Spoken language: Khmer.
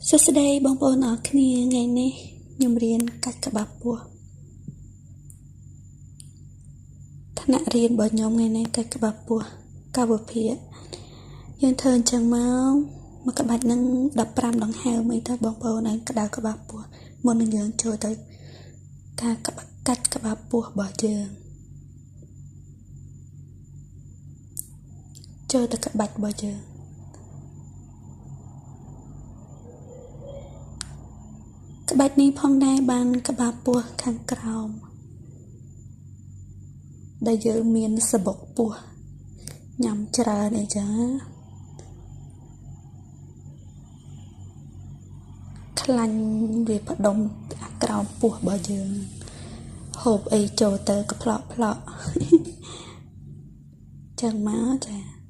សួស្តីបងប្អូនអរគ្នាថ្ងៃនេះខ្ញុំរៀនកាច់ក្បាប់ពោះថ្នាក់រៀនរបស់ខ្ញុំថ្ងៃនេះកាច់ក្បាប់ពោះកវភាគយើងធ្វើអញ្ចឹងមកក្បាច់នឹង15ដង្ហើមអីទៅបងប្អូនឲ្យក្តៅក្បាប់ពោះមុននឹងយើងចូលទៅការកាច់ក្បាប់ពោះរបស់យើងចូលទៅក្បាច់របស់យើងក្បាច់នេះផងដែរបានក្បាប់ពោះខាងក្រោមដែលយើងមានសបុកពោះញ៉ាំច្រើនអីចឹងខ្លាញ់វាផ្ដុំអាក្រោមពោះរបស់យើងហូបអីចូលទៅក្ផ្លក់ចឹងមកចា